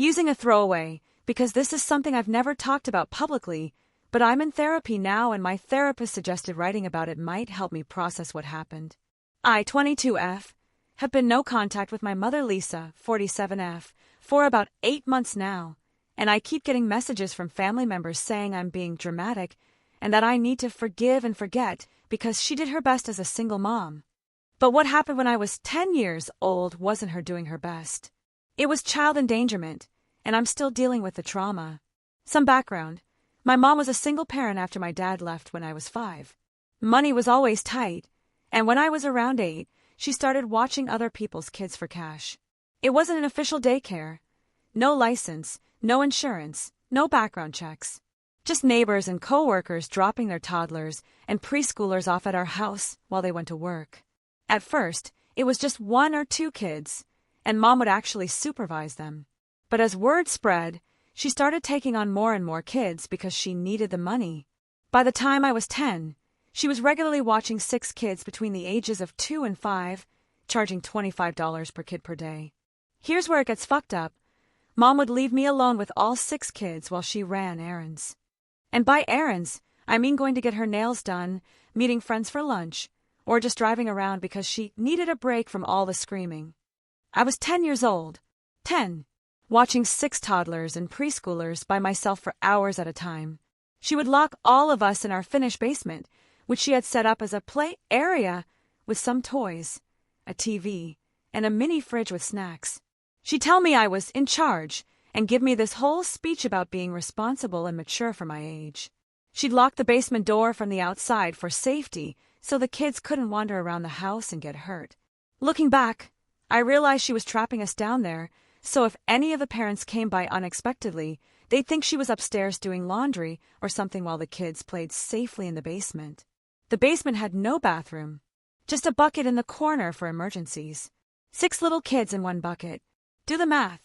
using a throwaway, because this is something I've never talked about publicly, but I'm in therapy now and my therapist suggested writing about it might help me process what happened. I, 22F, have been no contact with my mother Lisa, 47F, for about 8 months now, and I keep getting messages from family members saying I'm being dramatic and that I need to forgive and forget because she did her best as a single mom. But what happened when I was 10 years old wasn't her doing her best. It was child endangerment, and I'm still dealing with the trauma. Some background. My mom was a single parent after my dad left when I was 5. Money was always tight, and when I was around 8, she started watching other people's kids for cash. It wasn't an official daycare. No license, no insurance, no background checks. Just neighbors and co-workers dropping their toddlers and preschoolers off at our house while they went to work. At first, it was just 1 or 2 kids, and Mom would actually supervise them. But as word spread, she started taking on more and more kids because she needed the money. By the time I was 10, she was regularly watching 6 kids between the ages of 2 and 5, charging $25 per kid per day. Here's where it gets fucked up. Mom would leave me alone with all 6 kids while she ran errands. And by errands, I mean going to get her nails done, meeting friends for lunch, or just driving around because she needed a break from all the screaming. I was 10 years old. 10. Watching 6 toddlers and preschoolers by myself for hours at a time. She would lock all of us in our finished basement, which she had set up as a play area with some toys, a TV, and a mini fridge with snacks. She'd tell me I was in charge and give me this whole speech about being responsible and mature for my age. She'd lock the basement door from the outside for safety so the kids couldn't wander around the house and get hurt. Looking back, I realized she was trapping us down there, so if any of the parents came by unexpectedly, they'd think she was upstairs doing laundry or something while the kids played safely in the basement. The basement had no bathroom, just a bucket in the corner for emergencies. 6 little kids in 1 bucket. Do the math.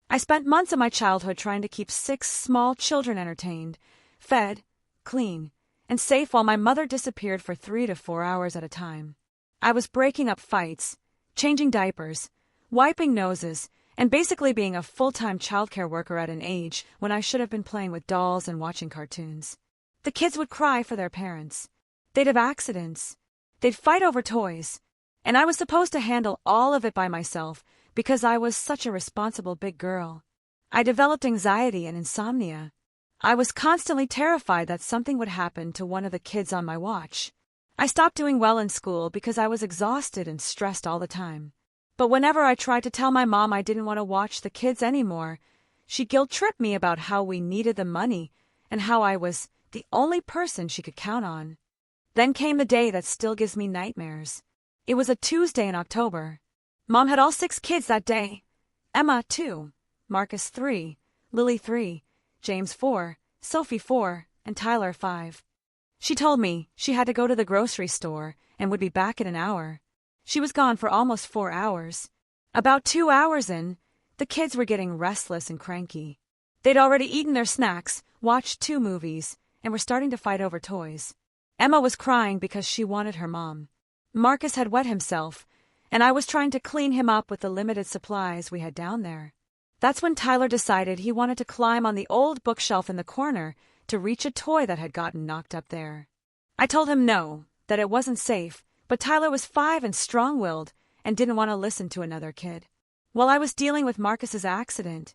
I spent months of my childhood trying to keep 6 small children entertained, fed, clean, and safe while my mother disappeared for 3 to 4 hours at a time. I was breaking up fights, changing diapers, wiping noses, and basically being a full-time childcare worker at an age when I should have been playing with dolls and watching cartoons. The kids would cry for their parents. They'd have accidents. They'd fight over toys. And I was supposed to handle all of it by myself because I was such a responsible big girl. I developed anxiety and insomnia. I was constantly terrified that something would happen to one of the kids on my watch. I stopped doing well in school because I was exhausted and stressed all the time. But whenever I tried to tell my mom I didn't want to watch the kids anymore, she guilt-tripped me about how we needed the money and how I was the only person she could count on. Then came the day that still gives me nightmares. It was a Tuesday in October. Mom had all 6 kids that day. Emma, 2, Marcus, 3, Lily, 3, James, 4, Sophie, 4, and Tyler, 5. She told me she had to go to the grocery store and would be back in an hour. She was gone for almost 4 hours. About 2 hours in, the kids were getting restless and cranky. They'd already eaten their snacks, watched 2 movies, and were starting to fight over toys. Emma was crying because she wanted her mom. Marcus had wet himself, and I was trying to clean him up with the limited supplies we had down there. That's when Tyler decided he wanted to climb on the old bookshelf in the corner to reach a toy that had gotten knocked up there. I told him no, that it wasn't safe, but Tyler was 5 and strong-willed and didn't want to listen to another kid. While I was dealing with Marcus's accident,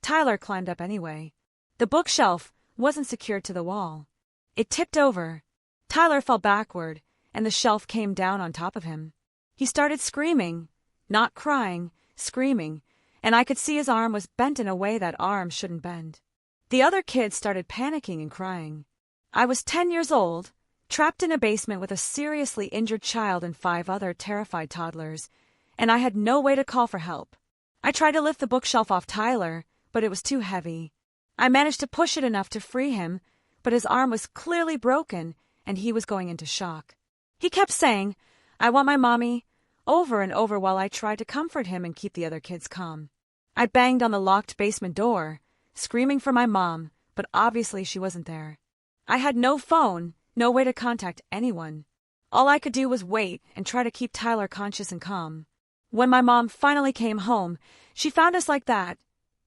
Tyler climbed up anyway. The bookshelf wasn't secured to the wall. It tipped over. Tyler fell backward, and the shelf came down on top of him. He started screaming, not crying, screaming, and I could see his arm was bent in a way that arm shouldn't bend. The other kids started panicking and crying. I was 10 years old, trapped in a basement with a seriously injured child and 5 other terrified toddlers, and I had no way to call for help. I tried to lift the bookshelf off Tyler, but it was too heavy. I managed to push it enough to free him, but his arm was clearly broken, and he was going into shock. He kept saying, "I want my mommy," over and over while I tried to comfort him and keep the other kids calm. I banged on the locked basement door, screaming for my mom, but obviously she wasn't there. I had no phone, no way to contact anyone. All I could do was wait and try to keep Tyler conscious and calm. When my mom finally came home, she found us like that,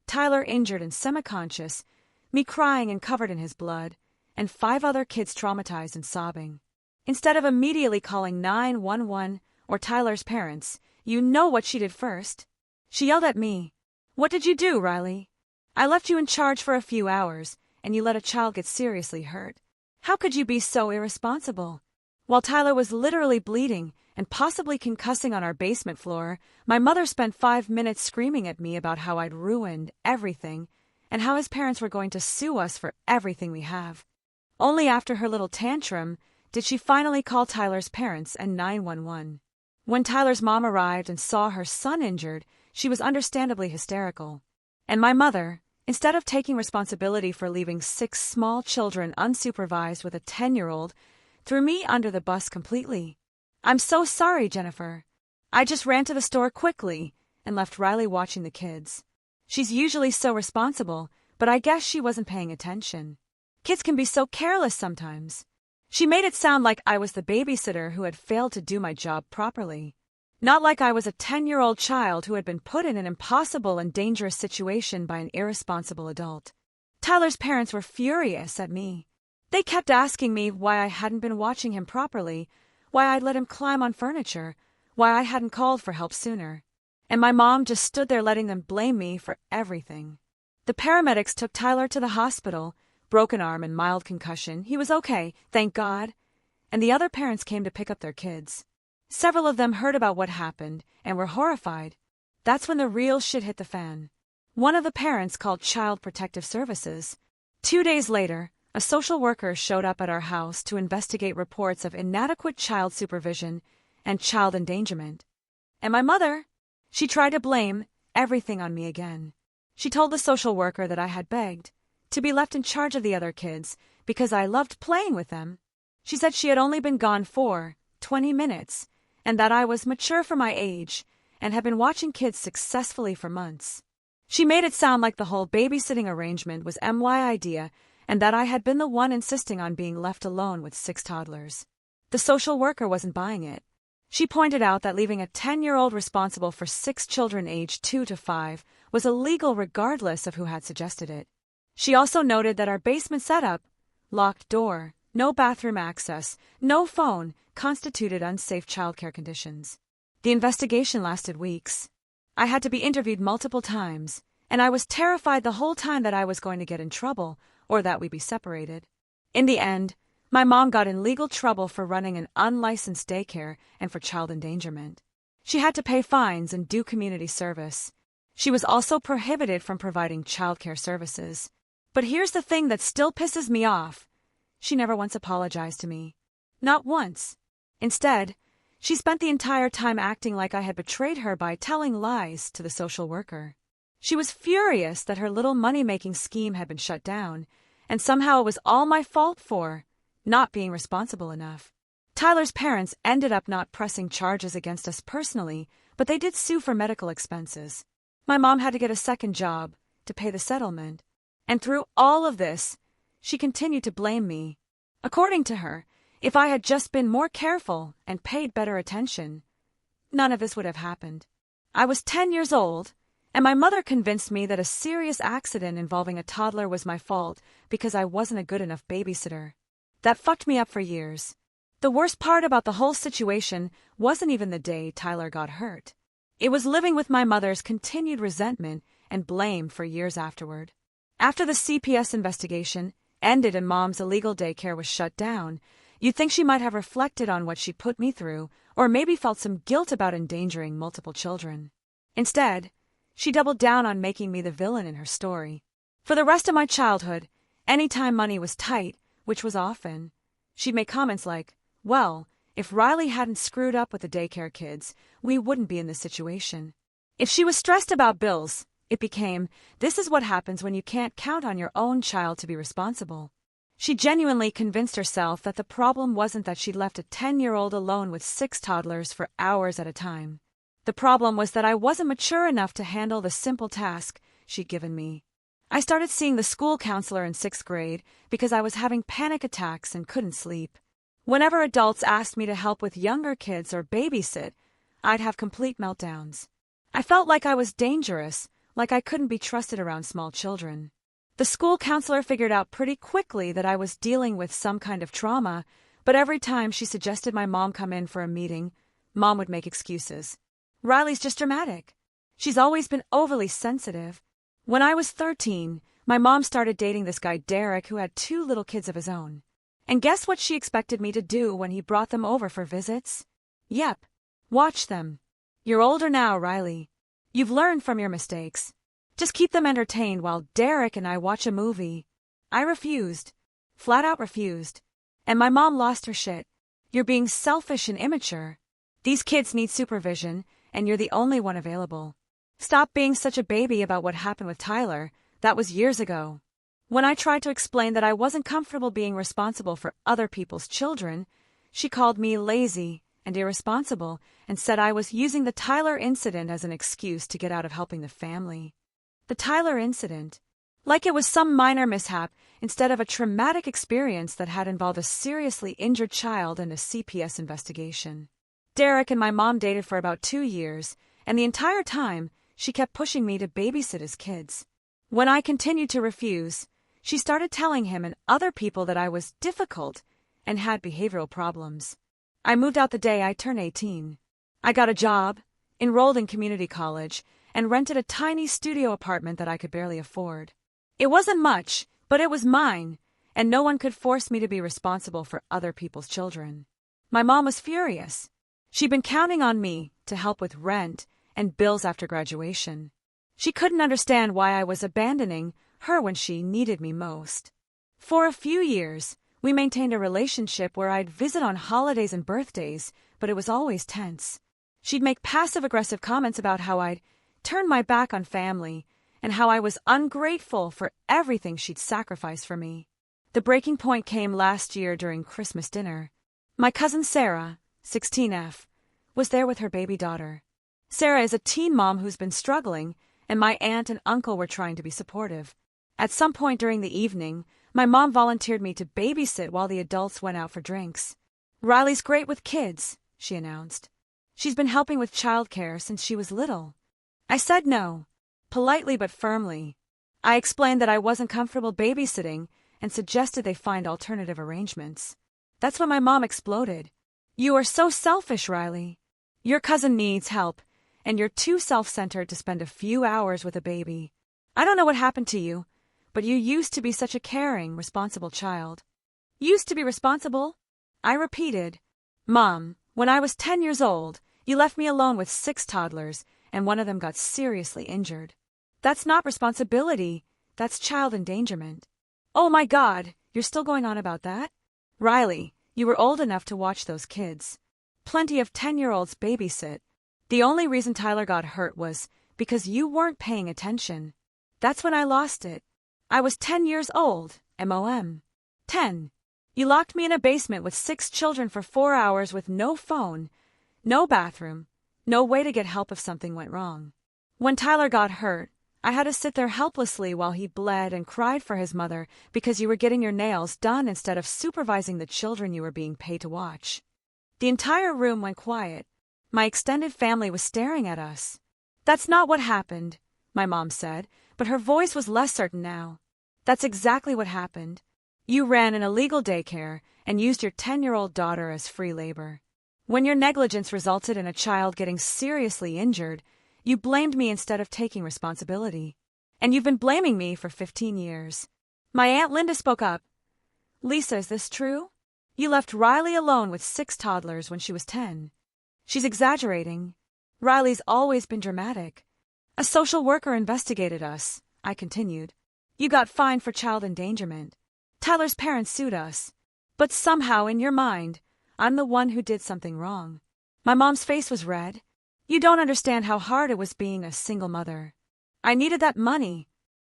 Tyler injured and semi-conscious, me crying and covered in his blood, and 5 other kids traumatized and sobbing. Instead of immediately calling 911 or Tyler's parents, you know what she did first? She yelled at me. "What did you do, Riley? I left you in charge for a few hours, and you let a child get seriously hurt. How could you be so irresponsible?" While Tyler was literally bleeding and possibly concussing on our basement floor, my mother spent 5 minutes screaming at me about how I'd ruined everything and how his parents were going to sue us for everything we have. Only after her little tantrum did she finally call Tyler's parents and 911. When Tyler's mom arrived and saw her son injured, she was understandably hysterical. And my mother, instead of taking responsibility for leaving 6 small children unsupervised with a 10-year-old, threw me under the bus completely. "I'm so sorry, Jennifer. I just ran to the store quickly and left Riley watching the kids. She's usually so responsible, but I guess she wasn't paying attention. Kids can be so careless sometimes." She made it sound like I was the babysitter who had failed to do my job properly. Not like I was a 10-year-old child who had been put in an impossible and dangerous situation by an irresponsible adult. Tyler's parents were furious at me. They kept asking me why I hadn't been watching him properly, why I'd let him climb on furniture, why I hadn't called for help sooner. And my mom just stood there letting them blame me for everything. The paramedics took Tyler to the hospital, broken arm and mild concussion. He was okay, thank God. And the other parents came to pick up their kids. Several of them heard about what happened and were horrified. That's when the real shit hit the fan. One of the parents called Child Protective Services. 2 days later, a social worker showed up at our house to investigate reports of inadequate child supervision and child endangerment. And my mother, she tried to blame everything on me again. She told the social worker that I had begged to be left in charge of the other kids because I loved playing with them. She said she had only been gone for 20 minutes and that I was mature for my age and had been watching kids successfully for months. She made it sound like the whole babysitting arrangement was my idea and that I had been the one insisting on being left alone with 6 toddlers. The social worker wasn't buying it. She pointed out that leaving a 10-year-old responsible for 6 children aged 2 to 5 was illegal regardless of who had suggested it. She also noted that our basement setup, locked door, no bathroom access, no phone, constituted unsafe childcare conditions. The investigation lasted weeks. I had to be interviewed multiple times, and I was terrified the whole time that I was going to get in trouble or that we'd be separated. In the end, my mom got in legal trouble for running an unlicensed daycare and for child endangerment. She had to pay fines and do community service. She was also prohibited from providing childcare services. But here's the thing that still pisses me off. She never once apologized to me. Not once. Instead, she spent the entire time acting like I had betrayed her by telling lies to the social worker. She was furious that her little money-making scheme had been shut down, and somehow it was all my fault for not being responsible enough. Tyler's parents ended up not pressing charges against us personally, but they did sue for medical expenses. My mom had to get a second job to pay the settlement. And through all of this, she continued to blame me. According to her, if I had just been more careful and paid better attention, none of this would have happened. I was 10 years old, and my mother convinced me that a serious accident involving a toddler was my fault because I wasn't a good enough babysitter. That fucked me up for years. The worst part about the whole situation wasn't even the day Tyler got hurt. It was living with my mother's continued resentment and blame for years afterward. After the CPS investigation ended and Mom's illegal daycare was shut down, you'd think she might have reflected on what she put me through, or maybe felt some guilt about endangering multiple children. Instead, she doubled down on making me the villain in her story. For the rest of my childhood, anytime money was tight, which was often, she'd make comments like, "Well, if Riley hadn't screwed up with the daycare kids, we wouldn't be in this situation." If she was stressed about bills, it became, "This is what happens when you can't count on your own child to be responsible." She genuinely convinced herself that the problem wasn't that she'd left a 10-year-old alone with 6 toddlers for hours at a time. The problem was that I wasn't mature enough to handle the simple task she'd given me. I started seeing the school counselor in 6th grade because I was having panic attacks and couldn't sleep. Whenever adults asked me to help with younger kids or babysit, I'd have complete meltdowns. I felt like I was dangerous like I couldn't be trusted around small children. The school counselor figured out pretty quickly that I was dealing with some kind of trauma, but every time she suggested my mom come in for a meeting, Mom would make excuses. Riley's just dramatic. She's always been overly sensitive. When I was 13, my mom started dating this guy Derek who had 2 little kids of his own. And guess what she expected me to do when he brought them over for visits? Yep. Watch them. You're older now, Riley. You've learned from your mistakes. Just keep them entertained while Derek and I watch a movie. I refused. Flat out refused. And my mom lost her shit. You're being selfish and immature. These kids need supervision, and you're the only one available. Stop being such a baby about what happened with Tyler. That was years ago. When I tried to explain that I wasn't comfortable being responsible for other people's children, she called me lazy and irresponsible and said I was using the Tyler incident as an excuse to get out of helping the family. The Tyler incident. Like it was some minor mishap instead of a traumatic experience that had involved a seriously injured child and a CPS investigation. Derek and my mom dated for about 2 years, and the entire time, she kept pushing me to babysit his kids. When I continued to refuse, she started telling him and other people that I was difficult and had behavioral problems. I moved out the day I turned 18. I got a job, enrolled in community college, and rented a tiny studio apartment that I could barely afford. It wasn't much, but it was mine, and no one could force me to be responsible for other people's children. My mom was furious. She'd been counting on me to help with rent and bills after graduation. She couldn't understand why I was abandoning her when she needed me most. For a few years, we maintained a relationship where I'd visit on holidays and birthdays, but it was always tense. She'd make passive-aggressive comments about how I'd turned my back on family and how I was ungrateful for everything she'd sacrificed for me. The breaking point came last year during Christmas dinner. My cousin Sarah, 16F, was there with her baby daughter. Sarah is a teen mom who's been struggling, and my aunt and uncle were trying to be supportive. At some point during the evening, my mom volunteered me to babysit while the adults went out for drinks. Riley's great with kids, she announced. She's been helping with childcare since she was little. I said no, politely but firmly. I explained that I wasn't comfortable babysitting and suggested they find alternative arrangements. That's when my mom exploded. You are so selfish, Riley. Your cousin needs help, and you're too self-centered to spend a few hours with a baby. I don't know what happened to you, but you used to be such a caring, responsible child. Used to be responsible? I repeated. Mom, when I was 10 years old, you left me alone with 6 toddlers, and one of them got seriously injured. That's not responsibility, that's child endangerment. Oh my God, you're still going on about that? Riley, you were old enough to watch those kids. Plenty of 10-year-olds babysit. The only reason Tyler got hurt was because you weren't paying attention. That's when I lost it. I was 10 years old, MOM. 10. You locked me in a basement with 6 children for 4 hours with no phone, no bathroom, no way to get help if something went wrong. When Tyler got hurt, I had to sit there helplessly while he bled and cried for his mother because you were getting your nails done instead of supervising the children you were being paid to watch. The entire room went quiet. My extended family was staring at us. That's not what happened, my mom said, but her voice was less certain now. That's exactly what happened. You ran an illegal daycare and used your 10-year-old daughter as free labor. When your negligence resulted in a child getting seriously injured, you blamed me instead of taking responsibility. And you've been blaming me for 15 years. My Aunt Linda spoke up. Lisa, is this true? You left Riley alone with 6 toddlers when she was 10. She's exaggerating. Riley's always been dramatic. A social worker investigated us, I continued. You got fined for child endangerment. Tyler's parents sued us. But somehow, in your mind, I'm the one who did something wrong. My mom's face was red. You don't understand how hard it was being a single mother. I needed that money.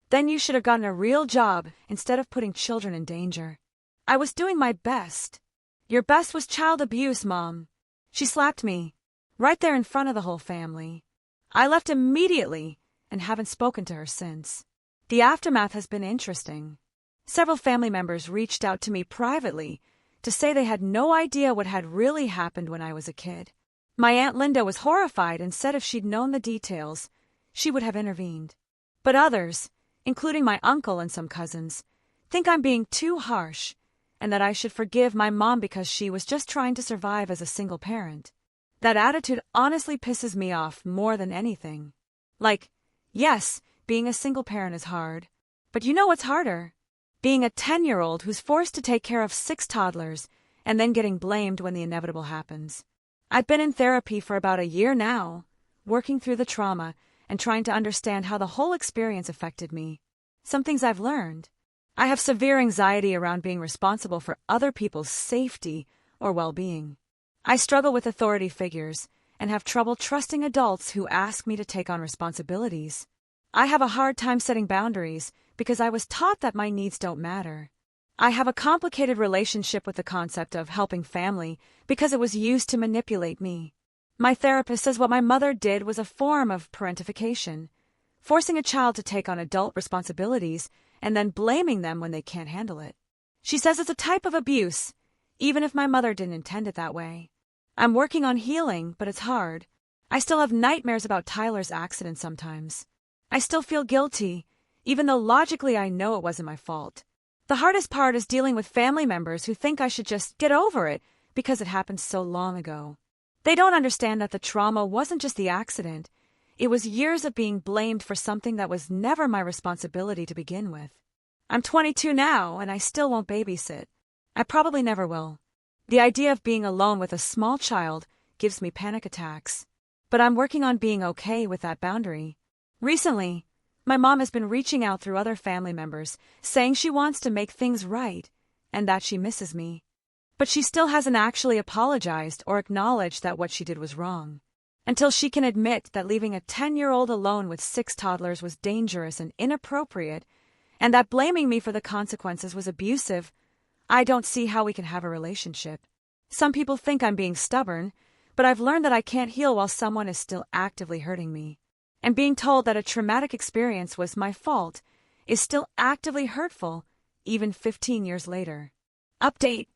Then you should have gotten a real job instead of putting children in danger. I was doing my best. Your best was child abuse, Mom. She slapped me, right there in front of the whole family. I left immediately and haven't spoken to her since. The aftermath has been interesting. Several family members reached out to me privately to say they had no idea what had really happened when I was a kid. My Aunt Linda was horrified and said if she'd known the details, she would have intervened. But others, including my uncle and some cousins, think I'm being too harsh and that I should forgive my mom because she was just trying to survive as a single parent. That attitude honestly pisses me off more than anything. Like, yes, being a single parent is hard, but you know what's harder? Being a 10-year-old who's forced to take care of 6 toddlers and then getting blamed when the inevitable happens. I've been in therapy for about a year now, working through the trauma and trying to understand how the whole experience affected me. Some things I've learned. I have severe anxiety around being responsible for other people's safety or well-being. I struggle with authority figures and have trouble trusting adults who ask me to take on responsibilities. I have a hard time setting boundaries because I was taught that my needs don't matter. I have a complicated relationship with the concept of helping family because it was used to manipulate me. My therapist says what my mother did was a form of parentification, forcing a child to take on adult responsibilities and then blaming them when they can't handle it. She says it's a type of abuse, even if my mother didn't intend it that way. I'm working on healing, but it's hard. I still have nightmares about Tyler's accident sometimes. I still feel guilty, even though logically I know it wasn't my fault. The hardest part is dealing with family members who think I should just get over it because it happened so long ago. They don't understand that the trauma wasn't just the accident. It was years of being blamed for something that was never my responsibility to begin with. I'm 22 now, and I still won't babysit. I probably never will. The idea of being alone with a small child gives me panic attacks. But I'm working on being okay with that boundary. Recently, my mom has been reaching out through other family members, saying she wants to make things right and that she misses me. But she still hasn't actually apologized or acknowledged that what she did was wrong. Until she can admit that leaving a 10-year-old alone with 6 toddlers was dangerous and inappropriate, and that blaming me for the consequences was abusive, I don't see how we can have a relationship. Some people think I'm being stubborn, but I've learned that I can't heal while someone is still actively hurting me. And being told that a traumatic experience was my fault is still actively hurtful, even 15 years later. Update.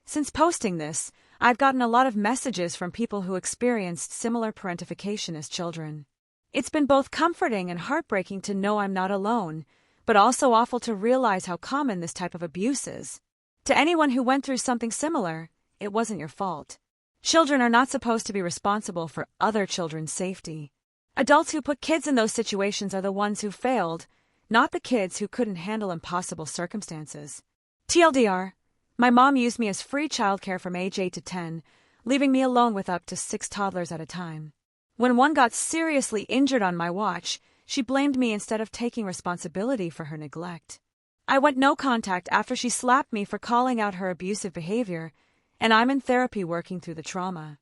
Since posting this, I've gotten a lot of messages from people who experienced similar parentification as children. It's been both comforting and heartbreaking to know I'm not alone, but also awful to realize how common this type of abuse is. To anyone who went through something similar, it wasn't your fault. Children are not supposed to be responsible for other children's safety. Adults who put kids in those situations are the ones who failed, not the kids who couldn't handle impossible circumstances. TLDR, my mom used me as free childcare from age 8 to 10, leaving me alone with up to 6 toddlers at a time. When one got seriously injured on my watch, she blamed me instead of taking responsibility for her neglect. I went no contact after she slapped me for calling out her abusive behavior, and I'm in therapy working through the trauma.